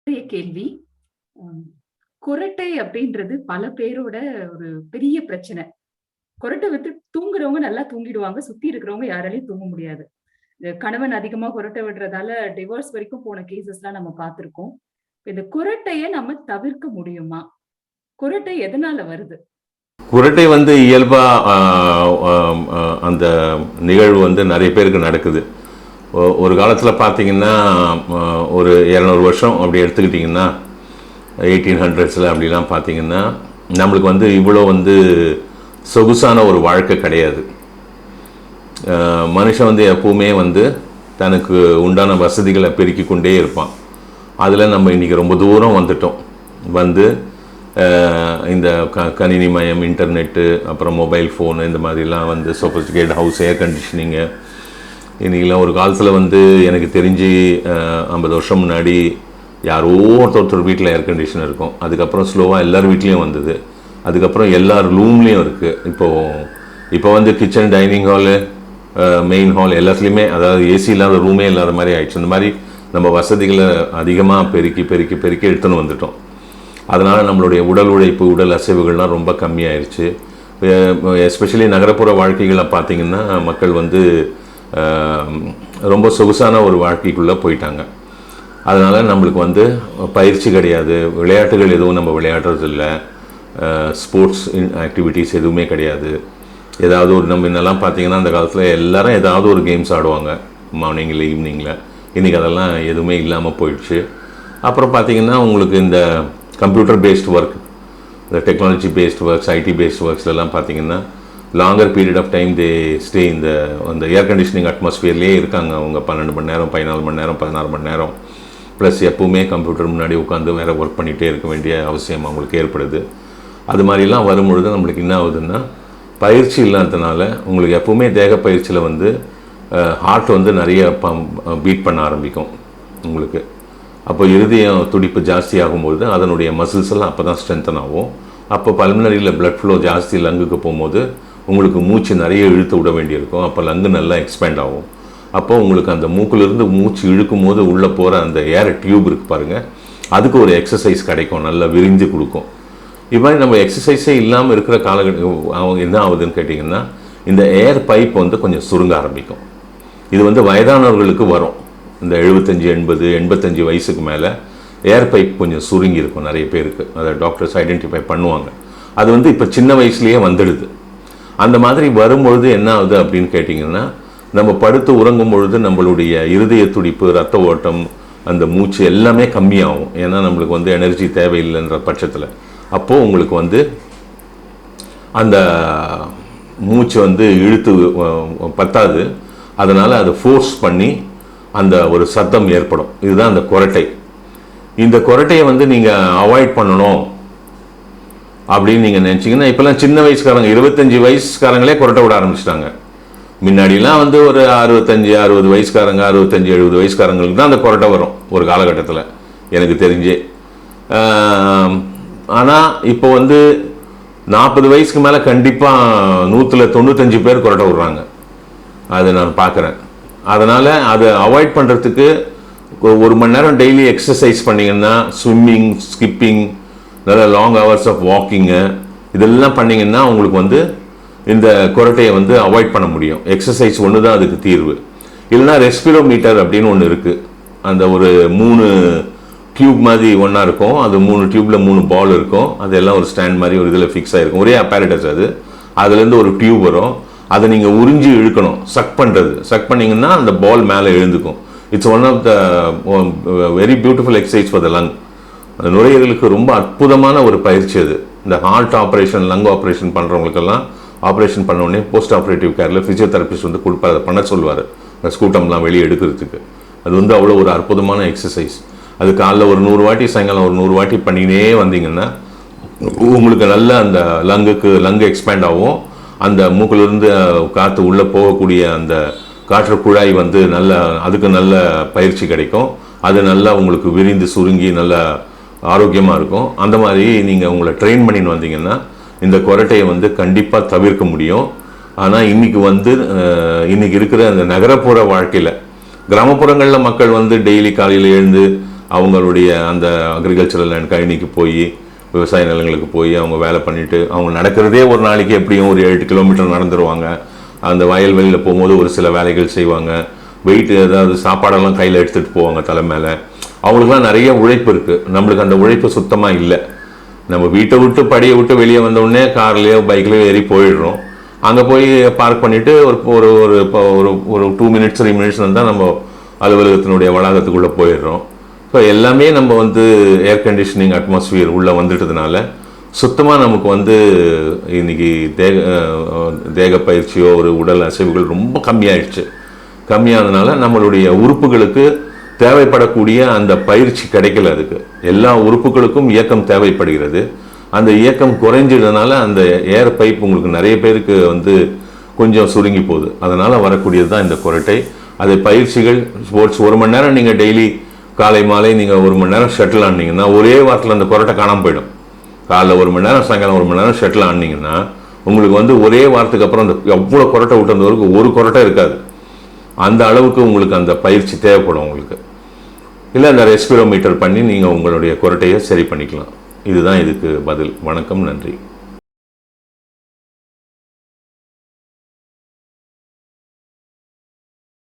பெரிய கேள்வி. ம். குறட்டை அப்படின்றது பல பேரோட ஒரு பெரிய பிரச்சனை. குறட்டை விட்டு தூங்குறவங்க நல்லா தூங்கிடுவாங்க. சுத்தி இருக்கிறவங்க யாராலயும் தூங்க முடியாது. கணவன் அதிகமா குறட்டை விடுறதால டிவோர்ஸ் வரைக்கும் போன கேஸஸ்லாம் நம்ம பார்த்திருக்கோம். இந்த குறட்டைய நம்ம தவிர்க்க முடியுமா? குறட்டை எதனால வருது? குறட்டை வந்து இயல்பா அந்த நிகழ்வு வந்து நிறைய பேருக்கு நடக்குது. ஒரு காலத்தில் பார்த்தீங்கன்னா ஒரு 200 வருஷம் அப்படி எடுத்துக்கிட்டிங்கன்னா 1800s அப்படிலாம் பார்த்தீங்கன்னா நம்மளுக்கு வந்து இவ்வளோ வந்து சொகுசான ஒரு வாழ்க்கை கிடையாது. மனுஷன் வந்து எப்பவுமே வந்து தனக்கு உண்டான வசதிகளை பெருக்கி கொண்டே இருப்பான். அதில் நம்ம இன்றைக்கி ரொம்ப தூரம் வந்துட்டோம். வந்து இந்த கணினிமயம், இன்டர்நெட்டு, அப்புறம் மொபைல் ஃபோனு, இந்த மாதிரிலாம் வந்து சொஃபிஸ்டிகேட் ஹவுஸ், ஏர் கண்டிஷனிங்கு. இன்றைக்கெலாம் ஒரு காலத்தில் வந்து எனக்கு தெரிஞ்சு 50 வருஷம் முன்னாடி யாரோ ஒருத்தர் வீட்டில் ஏர் கண்டிஷன் இருக்கும். அதுக்கப்புறம் ஸ்லோவாக எல்லார் வீட்லேயும் வந்தது. அதுக்கப்புறம் எல்லார் ரூம்லேயும் இருக்குது. இப்போ வந்து kitchen, dining hall, main hall எல்லாத்துலேயுமே, அதாவது ஏசி இல்லாத ரூமே இல்லாத மாதிரி ஆயிடுச்சு. இந்த மாதிரி நம்ம வசதிகளை அதிகமாக பெருக்கி பெருக்கி பெருக்கி எடுத்துன்னு வந்துட்டோம். அதனால் நம்மளுடைய உடல் உழைப்பு, உடல் அசைவுகள்லாம் ரொம்ப கம்மியாயிருச்சு. எஸ்பெஷலி நகரப்புற வாழ்க்கைகளை பார்த்திங்கன்னா மக்கள் வந்து ரொம்ப சொகுசான ஒரு வாழ்க்கைக்குள்ளே போயிட்டாங்க. அதனால் நம்மளுக்கு வந்து பயிற்சி கிடையாது, விளையாட்டுகள் எதுவும் நம்ம விளையாடுறதில்லை, ஸ்போர்ட்ஸ் ஆக்டிவிட்டீஸ் எதுவுமே கிடையாது. ஏதாவது ஒரு நம்ம இன்னெல்லாம் பார்த்திங்கன்னா அந்த காலத்தில் எல்லோரும் ஏதாவது ஒரு கேம்ஸ் ஆடுவாங்க மார்னிங்கில், ஈவினிங்கில். இன்றைக்கி அதெல்லாம் எதுவுமே இல்லாமல் போயிடுச்சு. அப்புறம் பார்த்திங்கன்னா உங்களுக்கு இந்த கம்ப்யூட்டர் பேஸ்ட் ஒர்க், இந்த technology based works, IT based ஒர்க்ஸ்லாம் பார்த்திங்கன்னா longer period of time they stay அந்த ஏர் கண்டிஷனிங் அட்மாஸ்ஃபியர்லேயே இருக்காங்க. அவங்க 12 மணி நேரம், 14 மணி நேரம், 16 மணி நேரம் ப்ளஸ் எப்போவுமே கம்ப்யூட்டர் முன்னாடி உட்காந்து வேறு ஒர்க் பண்ணிகிட்டே இருக்க வேண்டிய அவசியம் அவங்களுக்கு ஏற்படுது. அது மாதிரிலாம் வரும்பொழுது நம்மளுக்கு என்ன ஆகுதுன்னா, பயிற்சி இல்லாததுனால உங்களுக்கு எப்போவுமே தேக பயிற்சியில் வந்து ஹார்ட் வந்து நிறைய பீட் பண்ண ஆரம்பிக்கும் உங்களுக்கு. அப்போ இருதயம் துடிப்பு ஜாஸ்தி ஆகும்போது அதனுடைய மசில்ஸ் எல்லாம் அப்போ தான் ஸ்ட்ரென்தன் ஆகும். அப்போ பல்மனரியில் பிளட் ஃப்ளோ ஜாஸ்தி லங்குக்கு போகும்போது உங்களுக்கு மூச்சு நிறைய இழுத்து விட வேண்டியிருக்கும். அப்போ லங்கு நல்லா எக்ஸ்பேண்ட் ஆகும். அப்போ உங்களுக்கு அந்த மூக்கிலிருந்து மூச்சு இழுக்கும் போது உள்ளே போகிற அந்த ஏர் டியூப் இருக்குது பாருங்கள், அதுக்கு ஒரு எக்ஸசைஸ் கிடைக்கும், நல்லா விரிஞ்சு கொடுக்கும். இது மாதிரி நம்ம எக்ஸசைஸே இல்லாமல் இருக்கிற காலகட்டம் அவங்க என்ன ஆகுதுன்னு கேட்டிங்கன்னா, இந்த ஏர் பைப் வந்து கொஞ்சம் சுருங்க ஆரம்பிக்கும். இது வந்து வயதானவர்களுக்கு வரும். இந்த 75, 80, 85 வயசுக்கு மேலே ஏர் பைப் கொஞ்சம் சுருங்கி இருக்கும் நிறைய பேருக்கு. அதை டாக்டர்ஸ் ஐடென்டிஃபை பண்ணுவாங்க. அது வந்து இப்போ சின்ன வயசுலேயே வந்துடுது. அந்த மாதிரி வரும்பொழுது என்ன ஆகுது அப்படின்னு கேட்டிங்கன்னா, நம்ம படுத்து உறங்கும் பொழுது நம்மளுடைய இருதய துடிப்பு, ரத்த ஓட்டம், அந்த மூச்சு எல்லாமே கம்மியாகும். ஏன்னா நம்மளுக்கு வந்து எனர்ஜி தேவையில்லைன்ற பட்சத்தில். அப்போது உங்களுக்கு வந்து அந்த மூச்சு வந்து இழுத்து பத்தாது. அதனால் அதை ஃபோர்ஸ் பண்ணி அந்த ஒரு சத்தம் ஏற்படும். இதுதான் அந்த குறட்டை. இந்த குறட்டையை வந்து நீங்கள் அவாய்ட் பண்ணணும் அப்படின்னு நீங்கள் நினச்சிங்கன்னா, இப்போல்லாம் சின்ன வயசுக்காரங்க 25 வயசுக்காரங்களே குறட்டை விட ஆரம்பிச்சிட்டாங்க. முன்னாடிலாம் வந்து ஒரு 65, 60 வயசுக்காரங்க, 65, 70 வயசுக்காரங்களுக்கு தான் அந்த குறட்டை வரும் ஒரு காலகட்டத்தில் எனக்கு தெரிஞ்சே. ஆனால் இப்போ வந்து 40 வயசுக்கு மேலே கண்டிப்பாக 195 பேர் குறட்டை விடுறாங்க. அதை நான் பார்க்குறேன். அதனால் அதை அவாய்ட் பண்ணுறதுக்கு 1 மணி நேரம் டெய்லி எக்ஸசைஸ் பண்ணிங்கன்னா, ஸ்விம்மிங், ஸ்கிப்பிங், நல்ல லாங் ஹவர்ஸ் ஆஃப் வாக்கிங்கு, இதெல்லாம் பண்ணிங்கன்னா உங்களுக்கு வந்து இந்த குறட்டையை வந்து அவாய்ட் பண்ண முடியும். எக்ஸசைஸ் ஒன்று தான் அதுக்கு தீர்வு. இல்லைனா ரெஸ்பிரோமீட்டர் அப்படின்னு ஒன்று இருக்குது. அந்த ஒரு 3 டியூப் மாதிரி ஒன்றா இருக்கும். அது 3 டியூப்பில் 3 பால் இருக்கும். அதெல்லாம் ஒரு ஸ்டாண்ட் மாதிரி ஒரு இதில் ஃபிக்ஸ் ஆகிருக்கும். ஒரே அப்பாரட்டஸ் அது. அதுலேருந்து ஒரு டியூப் வரும். அதை நீங்கள் உறிஞ்சி இழுக்கணும். சக் பண்ணுறது. சக் பண்ணிங்கன்னா அந்த பால் மேலே எழுந்துக்கும். It's one of the very beautiful exercise for the lung. அந்த நுரையீரலுக்கு ரொம்ப அற்புதமான ஒரு பயிற்சி அது. இந்த ஹார்ட் ஆப்ரேஷன், லங் ஆப்ரேஷன் பண்ணுறவங்களுக்கெல்லாம் ஆப்ரேஷன் பண்ண உடனே போஸ்ட் ஆப்ரேட்டிவ் கேரில் ஃபிசியோதெரபிஸ்ட் வந்து கொடுப்பார், அதை பண்ண சொல்லுவார், அந்த ஸ்கூட்டம்லாம் வெளியே எடுக்கிறதுக்கு. அது வந்து அவ்வளோ ஒரு அற்புதமான எக்ஸசைஸ். அது காலைல ஒரு 100 வாட்டி, சாயங்காலம் ஒரு 100 வாட்டி பண்ணினே வந்தீங்கன்னா உங்களுக்கு நல்ல அந்த லங்கு எக்ஸ்பேண்ட் ஆகும். அந்த மூக்கிலிருந்து காற்று உள்ளே போகக்கூடிய அந்த காற்று குழாய் வந்து அதுக்கு நல்ல பயிற்சி கிடைக்கும். அது நல்லா உங்களுக்கு விரிந்து சுருங்கி நல்ல ஆரோக்கியமாக இருக்கும். அந்த மாதிரி நீங்கள் உங்களை ட்ரெயின் பண்ணின்னு வந்தீங்கன்னா இந்த குறட்டையை வந்து கண்டிப்பாக தவிர்க்க முடியும். ஆனால் இன்றைக்கி இருக்கிற அந்த நகரப்புற வாழ்க்கையில், கிராமப்புறங்களில் மக்கள் வந்து டெய்லி காலையில் எழுந்து அவங்களுடைய அந்த அக்ரிகல்ச்சரல் லேண்ட் கழனிக்கு போய் விவசாய நிலங்களுக்கு போய் அவங்க வேலை பண்ணிவிட்டு அவங்க நடக்கிறதே ஒரு நாளைக்கு எப்படியும் ஒரு 8 கிலோமீட்டர் நடந்துருவாங்க. அந்த வயல்வெளியில் போகும்போது ஒரு சில வேலைகள் செய்வாங்க. வெயிட் ஏதாவது சாப்பாடெல்லாம் கையில் எடுத்துகிட்டு போவாங்க தலை மேலே. அவங்களுக்குலாம் நிறைய உழைப்பு இருக்குது. நம்மளுக்கு அந்த உழைப்பு சுத்தமாக இல்லை. நம்ம வீட்டை விட்டு படியை விட்டு வெளியே வந்தோடனே கார்லேயோ பைக்லேயோ ஏறி போயிடுறோம். அங்கே போய் பார்க் பண்ணிவிட்டு ஒரு ஒரு ஒரு ஒரு 2 மினிட்ஸ் 3 மினிட்ஸ் தான் நம்ம அலுவலகத்தினுடைய வளாகத்துக்குள்ளே போயிடுறோம். ஸோ எல்லாமே நம்ம வந்து ஏர் கண்டிஷனிங் அட்மாஸ்பியர் உள்ளே வந்துட்டதுனால சுத்தமாக நமக்கு வந்து இன்றைக்கி தேக பயிற்சியோ ஒரு உடல் அசைவுகள் ரொம்ப கம்மியாயிடுச்சு. கம்மியானதுனால நம்மளுடைய உறுப்புகளுக்கு தேவைப்படக்கூடிய அந்த பயிற்சி கிடைக்கல. அதுக்கு எல்லா உறுப்புகளுக்கும் இயக்கம் தேவைப்படுகிறது. அந்த இயக்கம் குறைஞ்சதுனால அந்த ஏர் பைப் உங்களுக்கு நிறைய பேருக்கு வந்து கொஞ்சம் சுருங்கி போகுது. அதனால் வரக்கூடியது தான் இந்த குரட்டை. அது பயிற்சிகள் ஸ்போர்ட்ஸ் 1 மணி நேரம் நீங்கள் டெய்லி காலை மாலை நீங்கள் 1 மணி நேரம் ஷட்டில் ஆடினீங்கன்னா ஒரே வாரத்தில் அந்த குரட்டை காணாமல் போயிடும். காலைல 1 மணி நேரம் சாயங்காலம் 1 மணி நேரம் ஷட்டில் ஆடினீங்கன்னா உங்களுக்கு வந்து ஒரே வாரத்துக்கு அப்புறம் அந்த எவ்வளோ குரட்டை விட்டுறதுக்கு ஒரு குரட்டை இருக்காது. அந்த அளவுக்கு உங்களுக்கு அந்த பயிற்சி தேவைப்படும் உங்களுக்கு. இல்லை அந்த ரெஸ்பிரோமீட்டர் பண்ணி நீங்கள் உங்களுடைய குரட்டையை சரி பண்ணிக்கலாம். இதுதான் இதுக்கு பதில். வணக்கம், நன்றி.